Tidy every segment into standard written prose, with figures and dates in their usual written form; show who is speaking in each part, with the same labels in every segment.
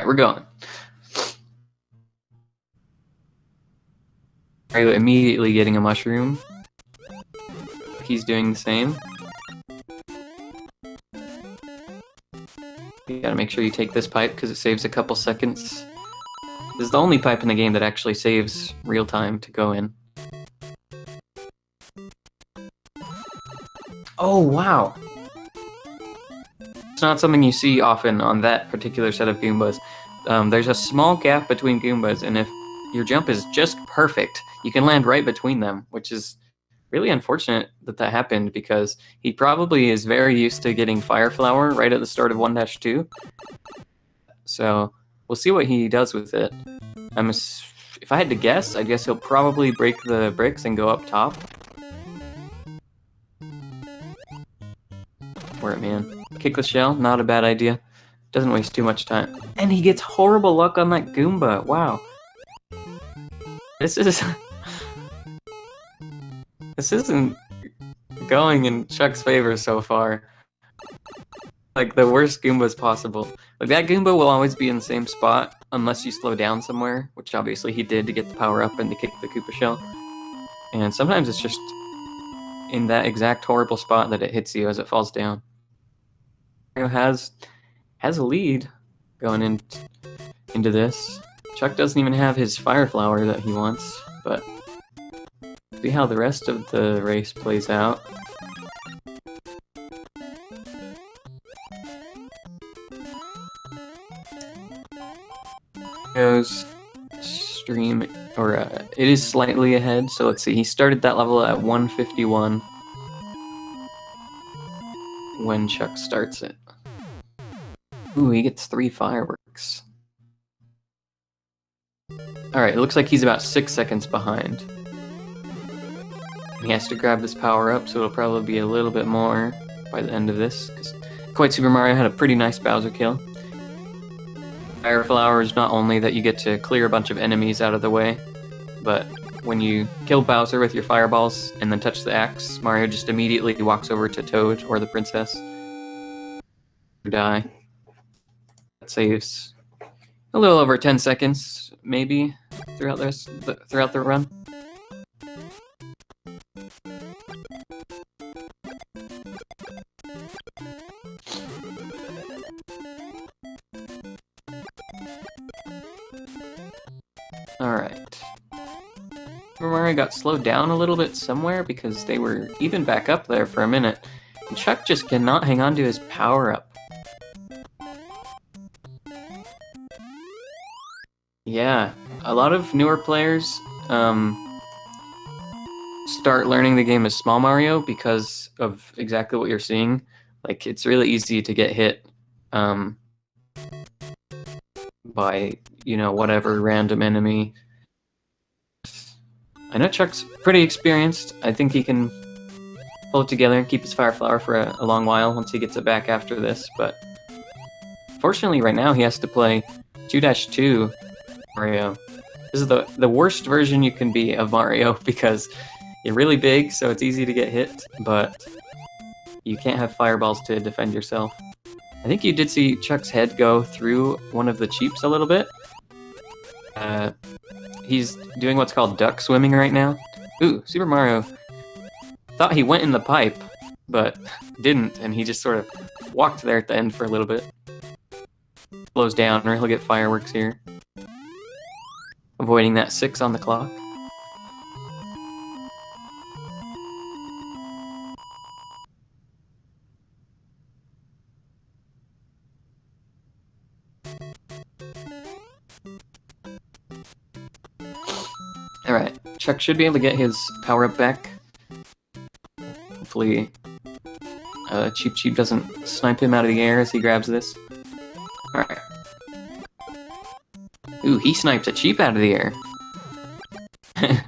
Speaker 1: Alright, we're going. Mario immediately getting a mushroom. He's doing the same. You gotta make sure you take this pipe because it saves a couple seconds. This is the only pipe in the game that actually saves real time to go in. Oh, wow! It's not something you see often on that particular set of Goombas. There's a small gap between Goombas, and if your jump is just perfect, you can land right between them, which is really unfortunate that that happened because he probably is very used to getting Fire Flower right at the start of 1-2. So we'll see what he does with it. If I had to guess, I'd guess he'll probably break the bricks and go up top. Where it, man. Kick the shell, not a bad idea. Doesn't waste too much time. And he gets horrible luck on that Goomba. Wow. This isn't going in Chuck's favor so far. Like, the worst Goombas possible. Like, that Goomba will always be in the same spot unless you slow down somewhere, which obviously he did to get the power up and to kick the Koopa shell. And sometimes it's just in that exact horrible spot that it hits you as it falls down. Mario has a lead going into this. Chuck doesn't even have his Fire Flower that he wants, but see how the rest of the race plays out. Goes stream, or it is slightly ahead, so let's see, he started that level at 151 when Chuck starts it. Ooh, he gets 3 fireworks. Alright, it looks like he's about 6 seconds behind. He has to grab this power up, so it'll probably be a little bit more by the end of this, because QuiteSuperMario had a pretty nice Bowser kill. Fire Flower is not only that you get to clear a bunch of enemies out of the way, but when you kill Bowser with your fireballs and then touch the axe, Mario just immediately walks over to Toad or the princess. Die. That saves a little over 10 seconds, maybe, throughout the run. Alright. Mario got slowed down a little bit somewhere because they were even back up there for a minute. And Chuck just cannot hang on to his power-up. Yeah, a lot of newer players start learning the game as Small Mario because of exactly what you're seeing. Like, it's really easy to get hit by, you know, whatever random enemy. I know Chuck's pretty experienced. I think he can pull it together and keep his Fire Flower for a long while once he gets it back after this, but fortunately right now he has to play 2-2 Mario. This is the worst version you can be of Mario because you're really big, so it's easy to get hit, but you can't have fireballs to defend yourself. I think you did see Chuck's head go through one of the cheeps a little bit. He's doing what's called duck swimming right now. Ooh, Super Mario thought he went in the pipe, but didn't, and he just sort of walked there at the end for a little bit. Slows down, or he'll get fireworks here. Avoiding that 6 on the clock. Alright, Chuck should be able to get his power-up back. Hopefully, Cheep Cheep doesn't snipe him out of the air as he grabs this. Alright. Ooh, he sniped a Cheep out of the air. And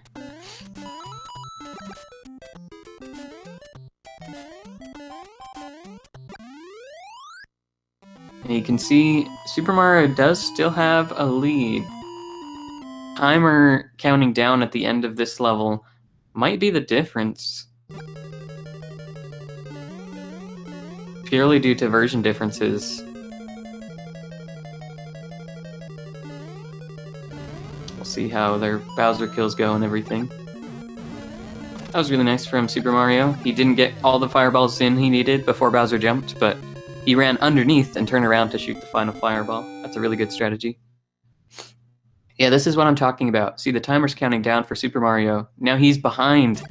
Speaker 1: you can see Super Mario does still have a lead. Timer counting down at the end of this level might be the difference. Purely due to version differences. see how their Bowser kills go and everything. That was really nice from Super Mario. He didn't get all the fireballs in he needed before Bowser jumped, but he ran underneath and turned around to shoot the final fireball. That's a really good strategy. Yeah, this is what I'm talking about. See, the timer's counting down for Super Mario. Now he's behind.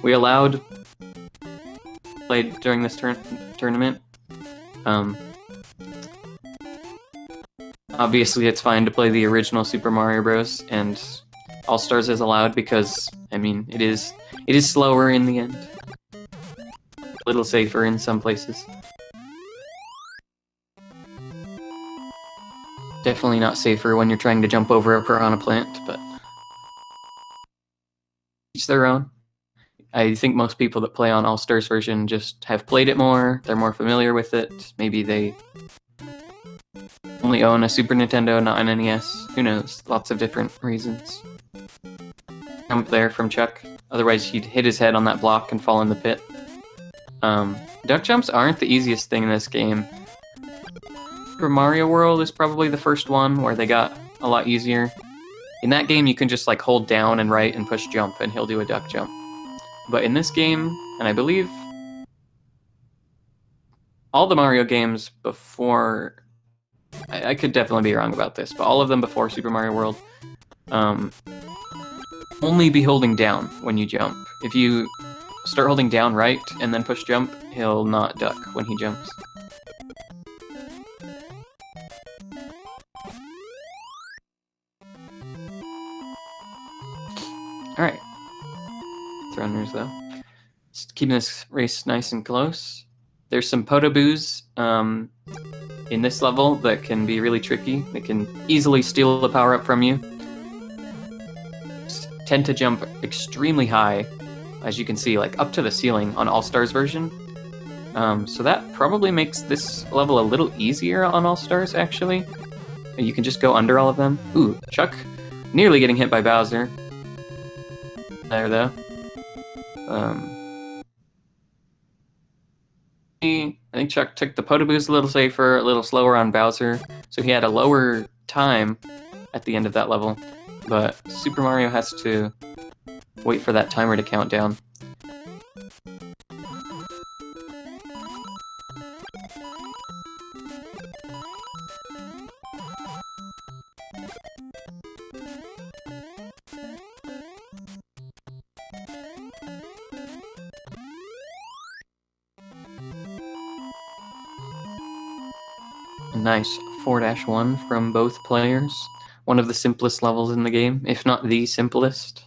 Speaker 1: We allowed play during this tournament. Obviously, it's fine to play the original Super Mario Bros. And All-Stars is allowed because, I mean, it is slower in the end. A little safer in some places. Definitely not safer when you're trying to jump over a piranha plant, but each their own. I think most people that play on All-Stars version just have played it more, they're more familiar with it, maybe they only own a Super Nintendo, not an NES, who knows, lots of different reasons. Jump there from Chuck, otherwise he'd hit his head on that block and fall in the pit. Duck jumps aren't the easiest thing in this game. Super Mario World is probably the first one where they got a lot easier. In that game you can just like hold down and right and push jump and he'll do a duck jump. But in this game, and I believe all the Mario games before, I could definitely be wrong about this, but all of them before Super Mario World, only be holding down when you jump. If you start holding down right and then push jump, he'll not duck when he jumps. Alright. Runners though. Just keeping this race nice and close. There's some Podoboos in this level that can be really tricky. They can easily steal the power-up from you. Just tend to jump extremely high, as you can see, like up to the ceiling on All-Stars version. So that probably makes this level a little easier on All-Stars, actually. You can just go under all of them. Ooh, Chuck nearly getting hit by Bowser. There, though. I think Chuck took the Podoboos a little safer, a little slower on Bowser, so he had a lower time at the end of that level. But Super Mario has to wait for that timer to count down. Nice 4-1 from both players. One of the simplest levels in the game, if not the simplest.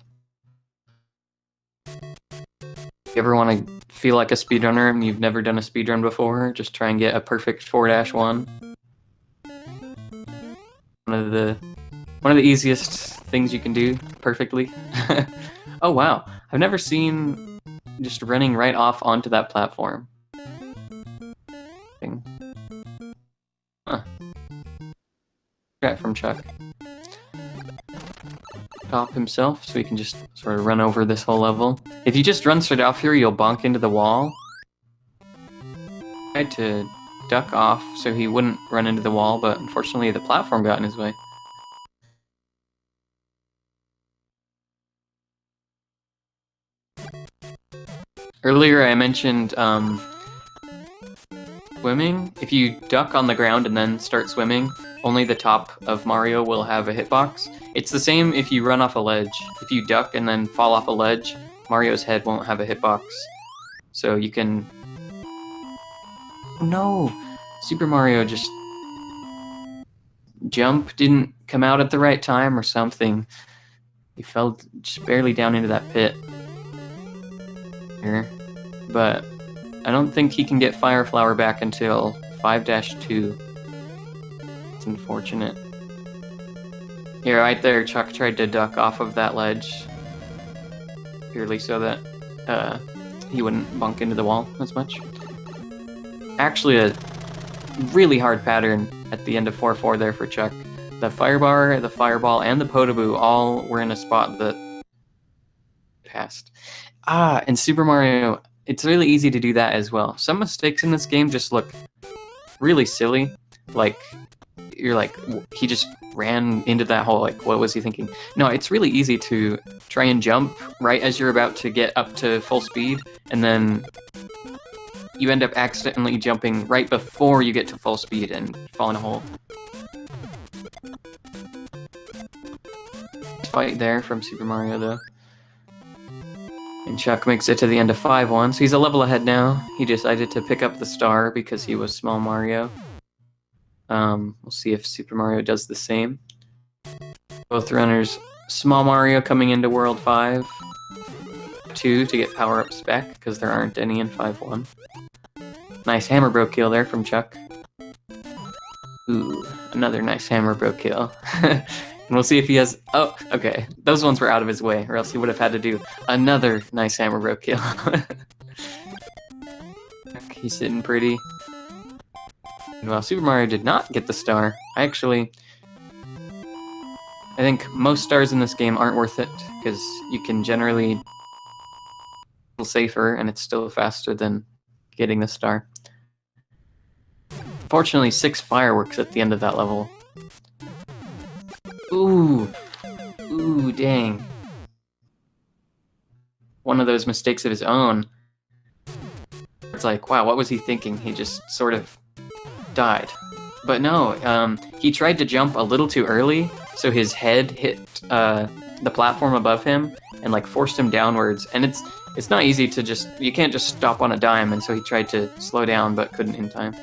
Speaker 1: If you ever want to feel like a speedrunner and you've never done a speedrun before, just try and get a perfect 4-1. One of the easiest things you can do perfectly. Oh wow, I've never seen just running right off onto that platform. Huh. Right from Chuck. Top himself, so he can just sort of run over this whole level. If you just run straight off here, you'll bonk into the wall. Tried to duck off so he wouldn't run into the wall, but unfortunately the platform got in his way. Earlier I mentioned swimming. If you duck on the ground and then start swimming, only the top of Mario will have a hitbox. It's the same if you run off a ledge. If you duck and then fall off a ledge, Mario's head won't have a hitbox. So you can... Oh no! Super Mario just... Jump didn't come out at the right time or something. He fell just barely down into that pit. Here. But I don't think he can get Fire Flower back until 5-2. It's unfortunate. Here, right there, Chuck tried to duck off of that ledge. Purely so that he wouldn't bunk into the wall as much. Actually, a really hard pattern at the end of 4-4 there for Chuck. The Firebar, the Fireball, and the Podoboo all were in a spot that passed. And Super Mario, it's really easy to do that as well. Some mistakes in this game just look really silly. Like, you're like, he just ran into that hole. Like, what was he thinking? No, it's really easy to try and jump right as you're about to get up to full speed, and then you end up accidentally jumping right before you get to full speed and fall in a hole. Fight there from Super Mario, though. And Chuck makes it to the end of 5-1, so he's a level ahead now. He decided to pick up the star because he was Small Mario. We'll see if Super Mario does the same. Both runners, Small Mario coming into World 5. 2 to get power-ups back, because there aren't any in 5-1. Nice hammer bro kill there from Chuck. Ooh, another nice hammer bro kill. And we'll see if he has... Oh, okay. Those ones were out of his way, or else he would have had to do another nice hammer bro kill. He's sitting pretty. And while Super Mario did not get the star, I think most stars in this game aren't worth it, because you can generally feel safer, and it's still faster than getting the star. Fortunately, 6 fireworks at the end of that level. Ooh, dang. One of those mistakes of his own. It's like, wow, what was he thinking? He just sort of died. But no, he tried to jump a little too early, so his head hit the platform above him and like forced him downwards. And it's not easy to you can't just stop on a dime, and so he tried to slow down but couldn't in time.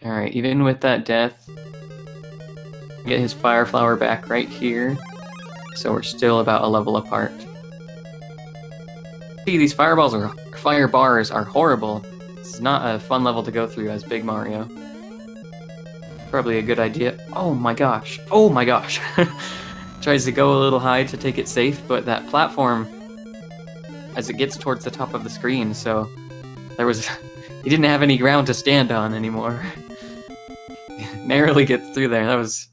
Speaker 1: Alright, even with that death, get his fire flower back right here, so we're still about a level apart. See, these fire bars are horrible. This is not a fun level to go through as Big Mario. Probably a good idea. Oh my gosh. Oh my gosh. Tries to go a little high to take it safe, but that platform, as it gets towards the top of the screen, so he didn't have any ground to stand on anymore. Narrowly gets through there. That was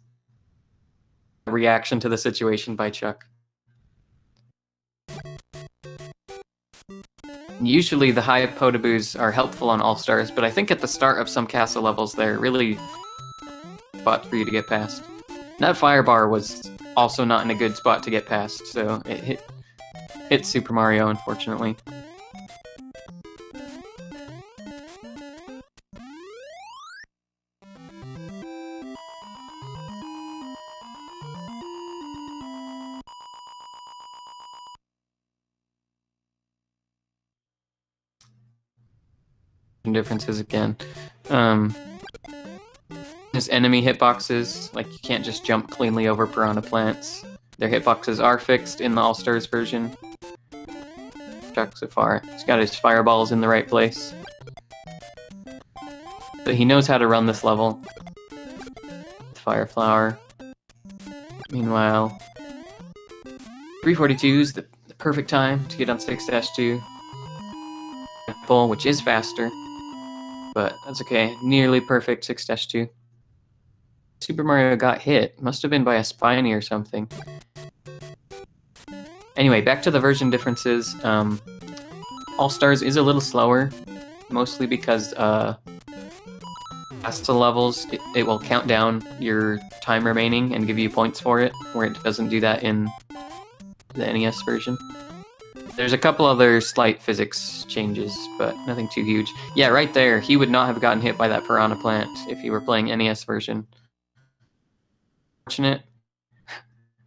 Speaker 1: a reaction to the situation by Chuck. Usually the high potaboos are helpful on All-Stars, but I think at the start of some castle levels they're really spot for you to get past. That fire bar was also not in a good spot to get past, so it hit Super Mario, unfortunately. Differences again. There's enemy hitboxes, like you can't just jump cleanly over piranha plants. Their hitboxes are fixed in the All-Stars version. Chuck so far. He's got his fireballs in the right place. But he knows how to run this level. Fire flower. Meanwhile, 342 is the perfect time to get on 6-2. Which is faster. But that's okay. Nearly perfect 6-2. Super Mario got hit. Must have been by a Spiny or something. Anyway, back to the version differences. All-Stars is a little slower. Mostly because past the levels, it will count down your time remaining and give you points for it, where it doesn't do that in the NES version. There's a couple other slight physics changes, but nothing too huge. Yeah, right there, he would not have gotten hit by that piranha plant if he were playing NES version. Fortunate.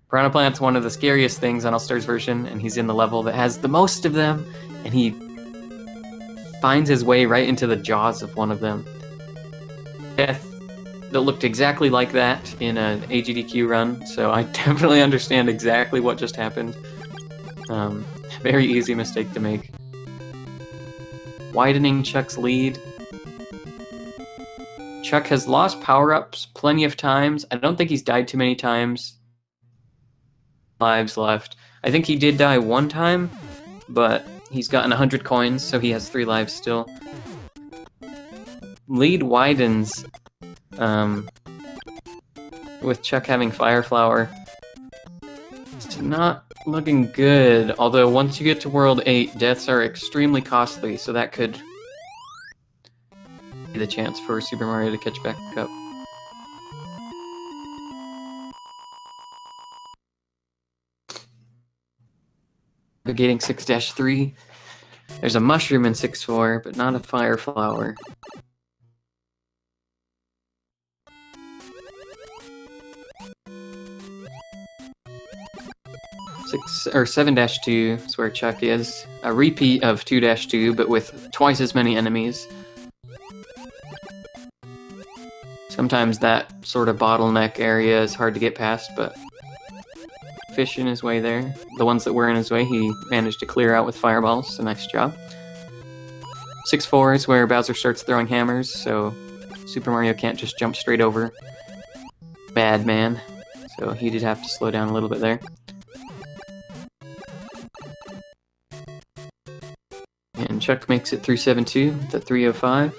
Speaker 1: Piranha plant's one of the scariest things on All-Stars version, and he's in the level that has the most of them, and he finds his way right into the jaws of one of them. Death that looked exactly like that in an AGDQ run, so I definitely understand exactly what just happened. Very easy mistake to make. Widening Chuck's lead. Chuck has lost power-ups plenty of times. I don't think he's died too many times. Lives left. I think he did die one time, but he's gotten 100 coins, so he has 3 lives still. Lead widens with Chuck having Fire Flower. It's not looking good, although once you get to World 8, deaths are extremely costly, so that could be the chance for Super Mario to catch back up. Navigating 6-3. There's a mushroom in 6-4, but not a fire flower. 7-2 is where Chuck is. A repeat of 2-2, but with twice as many enemies. Sometimes that sort of bottleneck area is hard to get past, but fish in his way there. The ones that were in his way, he managed to clear out with fireballs, so nice job. 6-4 is where Bowser starts throwing hammers, so Super Mario can't just jump straight over. Bad man. So he did have to slow down a little bit there. And Chuck makes it through 7-2, the 3:05.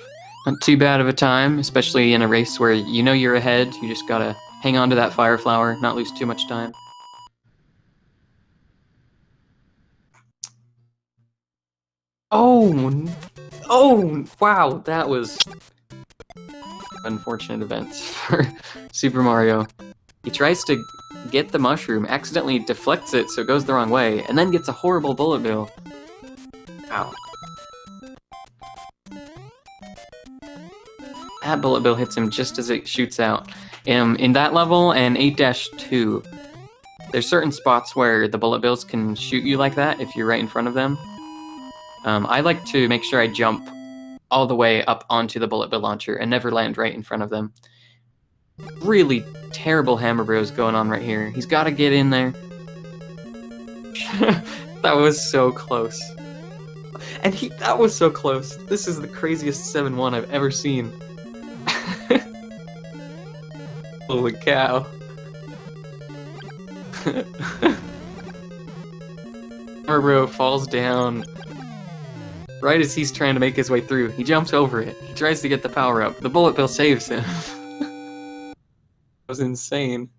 Speaker 1: Not too bad of a time, especially in a race where you know you're ahead. You just gotta hang on to that fire flower, not lose too much time. Oh, wow, that was unfortunate events for Super Mario. He tries to get the mushroom, accidentally deflects it so it goes the wrong way, and then gets a horrible bullet bill. Ow. That bullet bill hits him just as it shoots out. In that level and 8-2, there's certain spots where the bullet bills can shoot you like that if you're right in front of them. I like to make sure I jump all the way up onto the bullet bill launcher and never land right in front of them. Really terrible hammer bros going on right here. He's got to get in there. That was so close. And that was so close. This is the craziest 7-1 I've ever seen. Holy cow. Hammer bro falls down right as he's trying to make his way through. He jumps over it. He tries to get the power up. The bullet bill saves him. That was insane.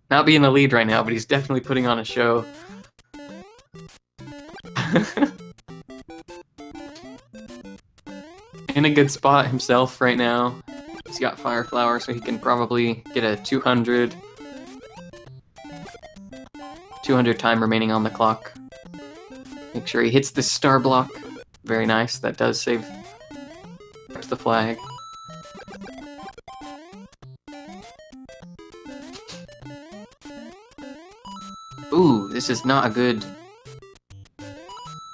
Speaker 1: Not being the lead right now, but he's definitely putting on a show. In a good spot himself right now. He's got Fire Flower, so he can probably get a 200. 200 time remaining on the clock. Make sure he hits this star block. Very nice. That does save the flag. Ooh, this is not a good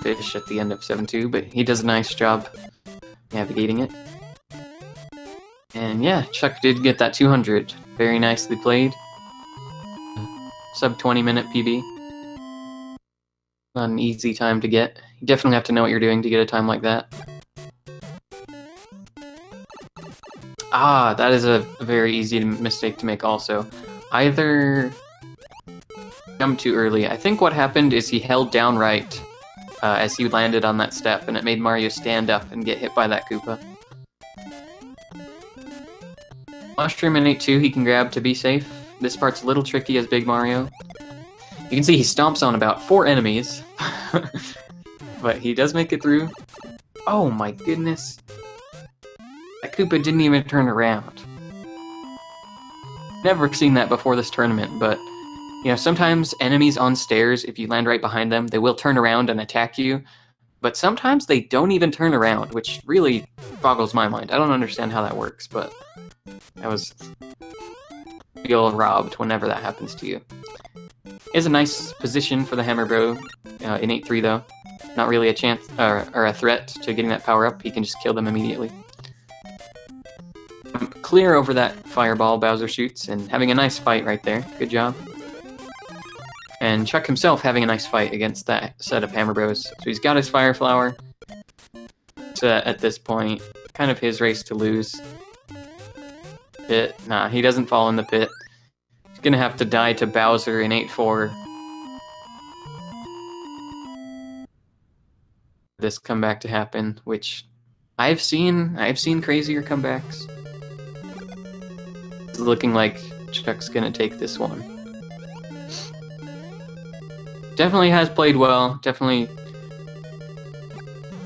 Speaker 1: fish at the end of 7-2, but he does a nice job navigating it. And yeah, Chuck did get that 200. Very nicely played. Sub 20-minute PB. Not an easy time to get. You definitely have to know what you're doing to get a time like that. Ah, that is a very easy mistake to make also. Either jump too early. I think what happened is he held down right as he landed on that step, and it made Mario stand up and get hit by that Koopa. Mushroom in 8-2 he can grab to be safe. This part's a little tricky as Big Mario. You can see he stomps on about 4 enemies. But he does make it through. Oh my goodness. That Koopa didn't even turn around. Never seen that before this tournament, but you know, sometimes enemies on stairs, if you land right behind them, they will turn around and attack you. But sometimes they don't even turn around, which really boggles my mind. I don't understand how that works, but I feel robbed whenever that happens to you. Is a nice position for the Hammer Bro in 8-3 though. Not really a chance or a threat to getting that power up. He can just kill them immediately. Clear over that fireball Bowser shoots and having a nice fight right there. Good job. And Chuck himself having a nice fight against that set of Hammer Bros. So he's got his Fire Flower. So at this point, kind of his race to lose. Pit. Nah, he doesn't fall in the pit. He's gonna have to die to Bowser in 8-4. This comeback to happen, which I've seen crazier comebacks. It's looking like Chuck's gonna take this one. Definitely has played well. Definitely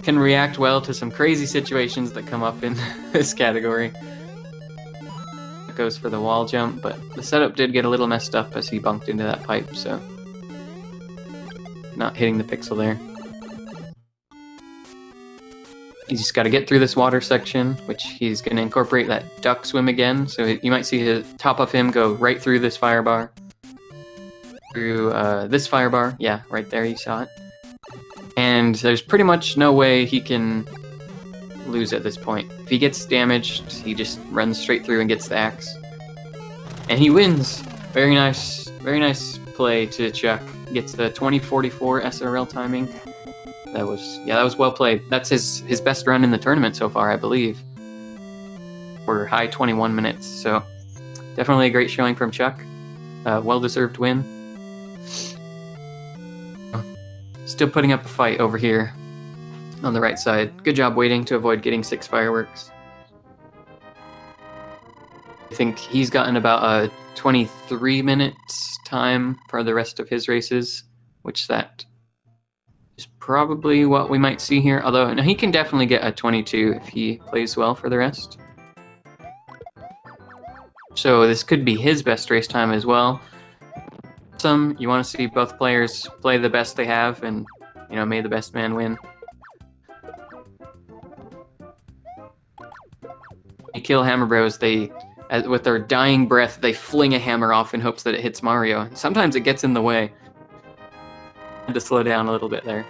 Speaker 1: can react well to some crazy situations that come up in this category. Goes for the wall jump, but the setup did get a little messed up as he bumped into that pipe, so not hitting the pixel there. He's just got to get through this water section, which he's going to incorporate that duck swim again, so you might see the top of him go right through this fire bar. Through this fire bar, yeah, right there, you saw it. And there's pretty much no way he can lose at this point. If he gets damaged, he just runs straight through and gets the axe. And he wins! Very nice play to Chuck. Gets the 2044 SRL timing. That was well played. That's his best run in the tournament so far, I believe. For high 21 minutes, so definitely a great showing from Chuck. Well-deserved win. Still putting up a fight over here on the right side. Good job waiting to avoid getting 6 fireworks. I think he's gotten about a 23 minutes time for the rest of his races, which that is probably what we might see here. Although no, he can definitely get a 22 if he plays well for the rest. So this could be his best race time as well. You want to see both players play the best they have, and may the best man win. You kill Hammer Bros, with their dying breath, they fling a hammer off in hopes that it hits Mario. Sometimes it gets in the way. Had to slow down a little bit there.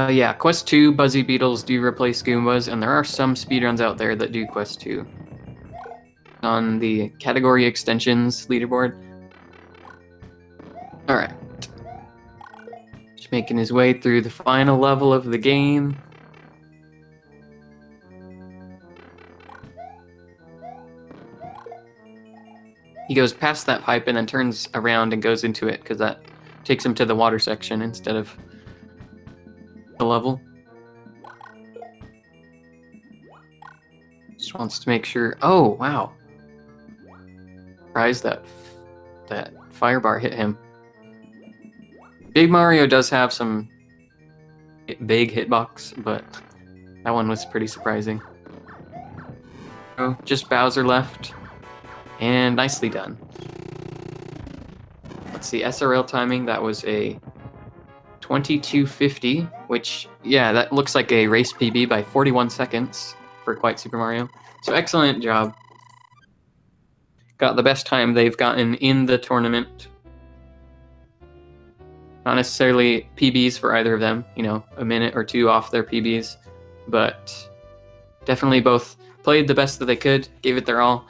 Speaker 1: Yeah, Quest 2 Buzzy Beetles do replace Goombas, and there are some speedruns out there that do Quest 2. On the category extensions leaderboard. Alright. Just making his way through the final level of the game. He goes past that pipe and then turns around and goes into it, because that takes him to the water section instead of the level. Just wants to make sure. Oh, wow. Surprised that fire bar hit him. Big Mario does have some big hitbox, but that one was pretty surprising. Oh, just Bowser left. And nicely done. Let's see, SRL timing, that was a 2250, which, yeah, that looks like a race PB by 41 seconds for QuiteSuperMario. So excellent job. Got the best time they've gotten in the tournament. Not necessarily PBs for either of them, a minute or two off their PBs, but definitely both played the best that they could, gave it their all.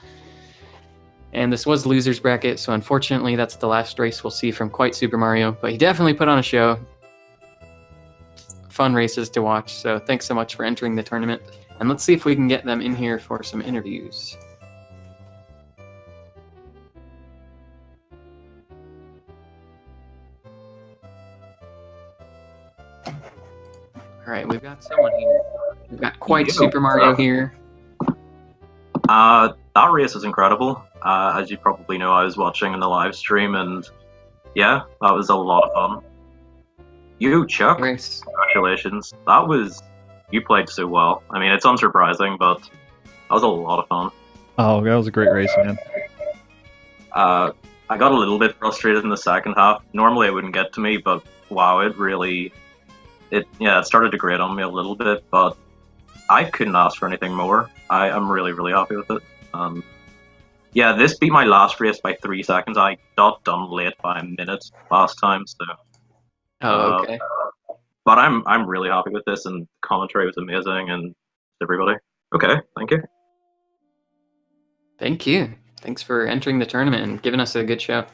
Speaker 1: And this was loser's bracket, so unfortunately that's the last race we'll see from QuiteSuperMario, but he definitely put on a show. Fun races to watch, so thanks so much for entering the tournament. And let's see if we can get them in here for some interviews. Alright, we've got someone here. We've got QuiteSuperMario here.
Speaker 2: That race is incredible. As you probably know, I was watching in the live stream, and yeah, that was a lot of fun. You, Chuck, congratulations. You played so well. I mean, it's unsurprising, but that was a lot of fun.
Speaker 3: Oh, that was a great race, man.
Speaker 2: I got a little bit frustrated in the second half. Normally it wouldn't get to me, but wow, it started to grate on me a little bit, but I couldn't ask for anything more. I'm really, really happy with it. Yeah, this beat my last race by 3 seconds. I got done late by a minute last time, so.
Speaker 1: Oh, okay.
Speaker 2: But I'm really happy with this, and the commentary was amazing, and everybody. Okay, thank you.
Speaker 1: Thank you. Thanks for entering the tournament and giving us a good show.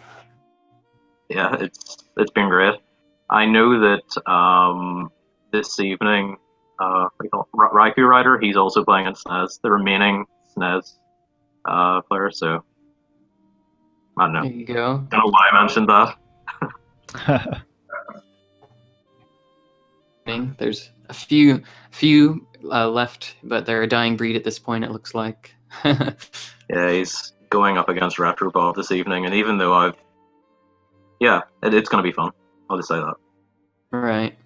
Speaker 2: Yeah, it's been great. I know that this evening, Raikou Rider, he's also playing in SNES, the remaining SNES player, so I don't know.
Speaker 1: There you go.
Speaker 2: I don't know why I mentioned that.
Speaker 1: There's a few left, but they're a dying breed at this point, it looks like.
Speaker 2: Yeah, he's going up against Retrobob this evening, and even though it's going to be fun. I'll just say that.
Speaker 1: Right.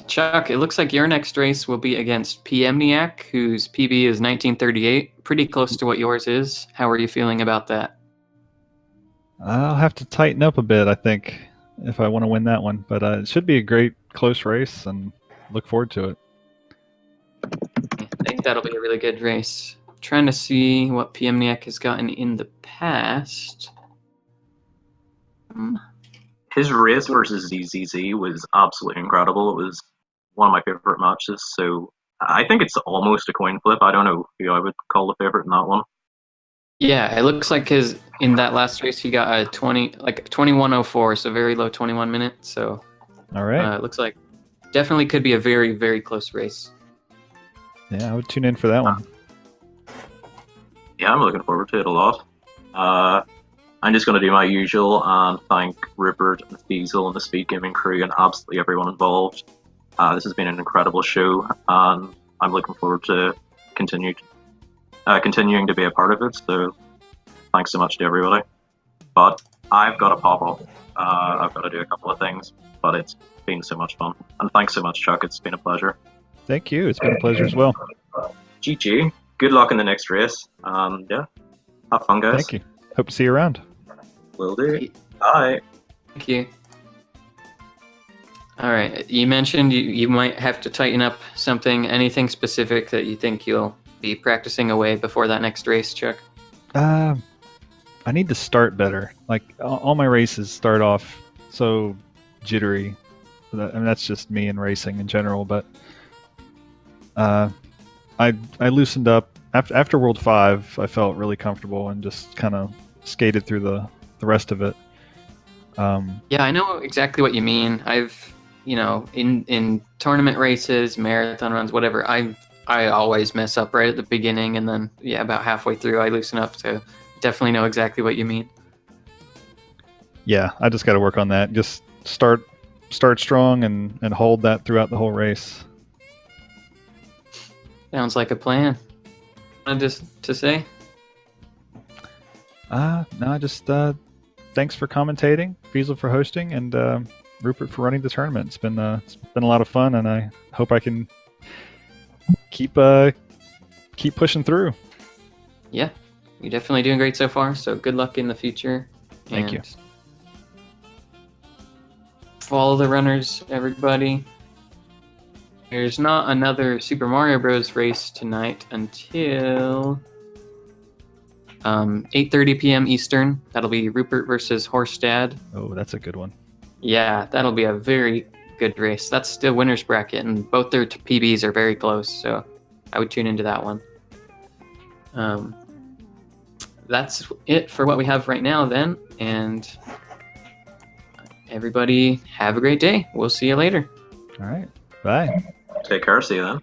Speaker 1: Chuck, it looks like your next race will be against PMniac, whose PB is 1938, pretty close to what yours is. How are you feeling about that?
Speaker 3: I'll have to tighten up a bit, I think, if I want to win that one. But it should be a great, close race, and look forward to it.
Speaker 1: I think that'll be a really good race. Trying to see what PMniac has gotten in the past.
Speaker 2: His race versus ZZZ was absolutely incredible. It was one of my favorite matches, so I think it's almost a coin flip. I don't know who I would call the favorite in that one.
Speaker 1: Yeah, it looks like in that last race he got a 21:04, so very low 21 minutes. So
Speaker 3: all right,
Speaker 1: it looks like definitely could be a very, very close race.
Speaker 3: Yeah, I would tune in for that one.
Speaker 2: Yeah, I'm looking forward to it a lot. I'm just going to do my usual and thank Rupert and Diesel and the Speed Gaming crew and absolutely everyone involved. This has been an incredible show, and I'm looking forward to continuing to be a part of it. So thanks so much to everybody. But I've got to pop off. I've got to do a couple of things, but it's been so much fun. And thanks so much, Chuck. It's been a pleasure.
Speaker 3: Thank you. It's been a pleasure as well.
Speaker 2: GG. Good luck in the next race. And yeah, have fun, guys.
Speaker 3: Thank you. Hope to see you around.
Speaker 2: Will do. Bye.
Speaker 1: Thank you. All right. You mentioned you might have to tighten up something. Anything specific that you think you'll be practicing away before that next race, Chuck?
Speaker 3: I need to start better. Like all my races start off so jittery. I mean, that's just me and racing in general. But I loosened up after World 5. I felt really comfortable and just kind of skated through the rest of it.
Speaker 1: Yeah, I know exactly what you mean. I've, in tournament races, marathon runs, whatever, I always mess up right at the beginning, and then about halfway through I loosen up. So definitely know exactly what you mean.
Speaker 3: Yeah, I just got to work on that. Just start strong and hold that throughout the whole race.
Speaker 1: Sounds like a plan. Just to say?
Speaker 3: No, just thanks for commentating, Fiesel for hosting, and Rupert for running the tournament. It's been a lot of fun, and I hope I can keep pushing through.
Speaker 1: Yeah, you're definitely doing great so far. So good luck in the future.
Speaker 3: Thank you.
Speaker 1: Follow the runners, everybody. There's not another Super Mario Bros. Race tonight until 8:30 p.m. Eastern. That'll be Rupert versus Horstad.
Speaker 3: Oh, that's a good one.
Speaker 1: Yeah, that'll be a very good race. That's the winner's bracket, and both their PBs are very close, so I would tune into that one. That's it for what we have right now, then, and everybody have a great day. We'll see you later.
Speaker 3: All right. Bye.
Speaker 2: Take care. See you then.